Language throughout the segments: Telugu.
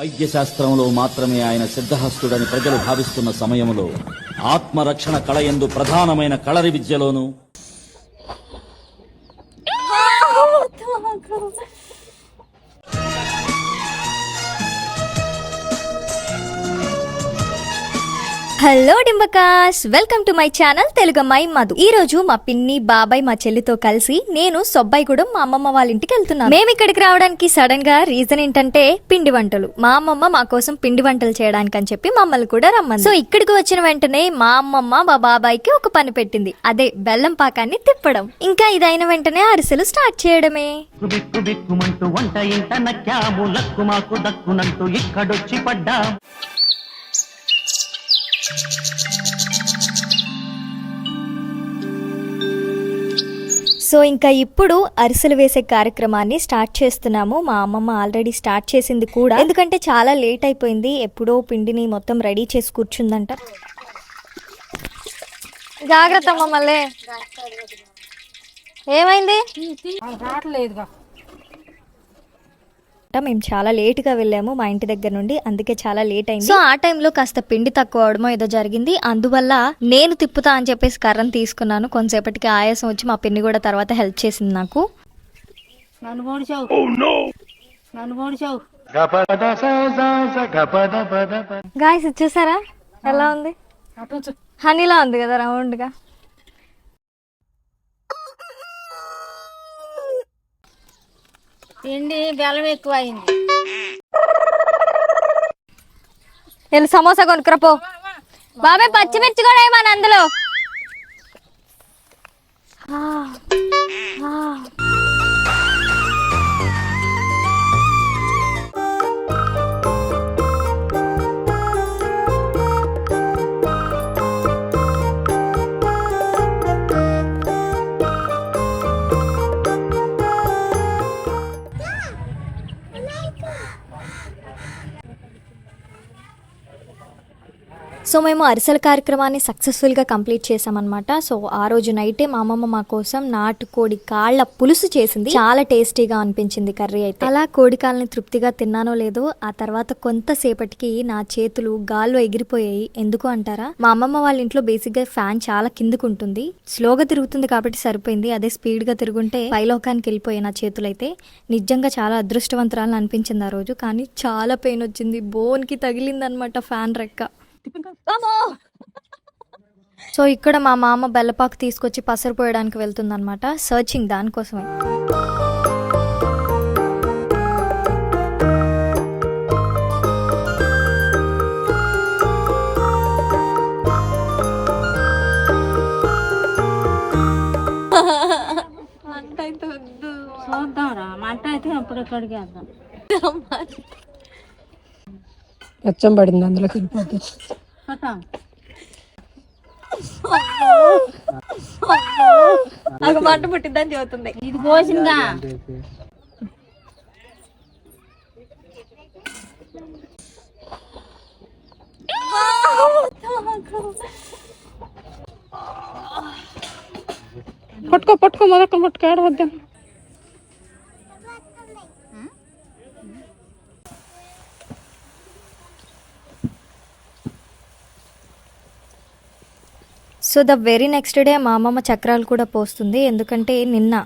వైద్యశాస్త్రంలో మాత్రమే ఆయన సిద్ధహస్తుడని ప్రజలు భావిస్తున్న సమయంలో ఆత్మరక్షణ కళ యందు ప్రధానమైన కళరి విద్యలోనూ హలో డింబకాస్, వెల్కమ్ టు మై ఛానల్ తెలుగమ్మాయి మధు. ఈ రోజు మా పిన్ని, బాబాయ్, మా చెల్లితో కలిసి నేను సొబ్బాయిగూడెం మా అమ్మమ్మ వాళ్ళ ఇంటికి వెళ్తున్నాను. మేము ఇక్కడికి రావడానికి సడన్ గా రీజన్ ఏంటంటే పిండి వంటలు. మా అమ్మమ్మ మా కోసం పిండి వంటలు చేయడానికి అని చెప్పి మమ్మల్ని కూడా రమ్మంది. సో ఇక్కడికి వచ్చిన వెంటనే మా అమ్మమ్మ మా బాబాయ్కి ఒక పని పెట్టింది, అదే బెల్లం పాకాన్ని తిప్పడం. ఇంకా ఇదైన వెంటనే అరిసెలు స్టార్ట్ చేయడమే. సో ఇంకా ఇప్పుడు అరిసెలు వేసే కార్యక్రమాన్ని స్టార్ట్ చేస్తున్నాము. మా అమ్మమ్మ ఆల్రెడీ స్టార్ట్ చేసింది కూడా, ఎందుకంటే చాలా లేట్ అయిపోయింది. ఎప్పుడో పిండిని మొత్తం రెడీ చేసి కూర్చుందంట. జాగ్రత్త అమ్మ, మళ్ళీ ఏమైంది? మేము చాలా లేట్ గా వెళ్ళాము మా ఇంటి దగ్గర నుండి, అందుకే చాలా లేట్ అయింది. సో ఆ టైంలో కాస్త పిండి తక్కువ అవడమో ఏదో జరిగింది, అందువల్ల నేను తిప్పుతా అని చెప్పేసి కర్రను తీసుకున్నాను. కొంతసేపటికి ఆయాసం వచ్చి మా పిన్ని కూడా తర్వాత హెల్ప్ చేసింది నాకు. గాయ్స్ చూసారా ఎలా ఉంది? హనీలా ఉంది కదా రౌండ్ గా. తిండి బెల్లం ఎక్కువ అయింది. వెళ్ళి సమోసా కొనుక్కురపో. బాబాయ్ పచ్చిమిర్చి కూడా ఏమని అందులో. సో మేము అరిసెల కార్యక్రమాన్ని సక్సెస్ఫుల్గా కంప్లీట్ చేసామన్నమాట. సో ఆ రోజు నైటే మా అమ్మమ్మ మా కోసం నాటుకోడి కాళ్ళ పులుసు చేసింది. చాలా టేస్టీగా అనిపించింది కర్రీ అయితే. అలా కోడి కాళ్ళని తృప్తిగా తిన్నానో లేదో, ఆ తర్వాత కొంతసేపటికి నా చేతులు గాల్లో ఎగిరిపోయాయి. ఎందుకు అంటారా, మా అమ్మమ్మ వాళ్ళ ఇంట్లో బేసిక్ గా ఫ్యాన్ చాలా కిందకు ఉంటుంది, స్లోగా తిరుగుతుంది కాబట్టి సరిపోయింది. అదే స్పీడ్ గా తిరుగుంటే పైలోకానికి వెళ్ళిపోయాయి నా చేతులు అయితే. నిజంగా చాలా అదృష్టవంతురాలని అనిపించింది ఆ రోజు. కానీ చాలా పెయిన్ వచ్చింది, బోన్ కి తగిలింది అనమాట ఫ్యాన్ రెక్క. సో ఇక్కడ మా మామ బెల్లపాకు తీసుకొచ్చి పసరు పోయడానికి వెళ్తుందన్నమాట, సర్చింగ్ దానికోసమే. చూద్దాంరా, మంట అయితే అప్పుడు ఎక్కడికి వెళ్దాం. వచ్చం పడింది అందులో వెళ్ళిపోతుంది. నాకు మంట పుట్టిద్దని చెబుతుంది. ఇది పోసిందా? పట్టుకో పట్టుకో మొదక పట్టుకో, ఏడవద్దాం. So the very next day మా అమ్మమ్మ చక్రాలు కూడా పోస్తుంది. ఎందుకంటే నిన్న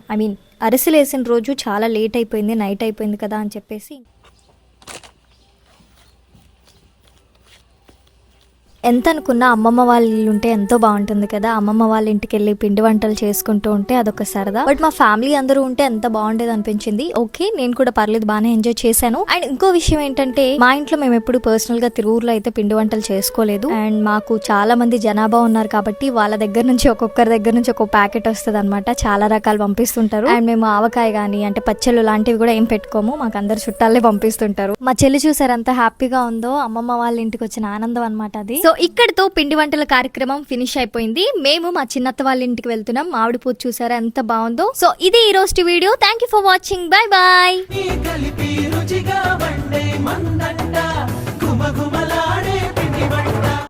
అరిసెలు వేసిన రోజు చాలా లేట్ అయిపోయింది, నైట్ అయిపోయింది కదా అని చెప్పేసి. ఎంత అనుకున్నా అమ్మమ్మ వాళ్ళ ఇల్లు ఉంటే ఎంతో బాగుంటుంది కదా. అమ్మమ్మ వాళ్ళ ఇంటికి వెళ్ళి పిండి వంటలు చేసుకుంటూ ఉంటే అదొక సరదా. బట్ మా ఫ్యామిలీ అందరూ ఉంటే ఎంత బాగుండేది అనిపించింది. ఓకే, నేను కూడా పర్లేదు, బాగానే ఎంజాయ్ చేశాను. అండ్ ఇంకో విషయం ఏంటంటే, మా ఇంట్లో మేము ఎప్పుడు పర్సనల్ గా తిరువురులో అయితే పిండి వంటలు చేసుకోలేదు. అండ్ మాకు చాలా మంది జనాభా ఉన్నారు కాబట్టి వాళ్ళ దగ్గర నుంచి ఒక్కొక్కరి దగ్గర నుంచి ఒక్కొక్క ప్యాకెట్ వస్తుంది అనమాట. చాలా రకాలు పంపిస్తుంటారు. అండ్ మేము ఆవకాయ గానీ అంటే పచ్చళ్ళు లాంటివి కూడా ఏం పెట్టుకోము, మాకు అందరు చుట్టాలే పంపిస్తుంటారు. మా చెల్లి చూసారు ఎంత హ్యాపీగా ఉందో, అమ్మమ్మ వాళ్ళ ఇంటికి వచ్చిన ఆనందం అనమాట అది. సో ఇక్కడితో పిండి వంటల కార్యక్రమం ఫినిష్ అయిపోయింది. మేము మా చిన్నత్త వాళ్ళ ఇంటికి వెళ్తున్నాం. మామిడి పూజ చూసారా ఎంత బాగుందో. సో ఇది ఈ రోజు video. Thank you for watching. Bye bye.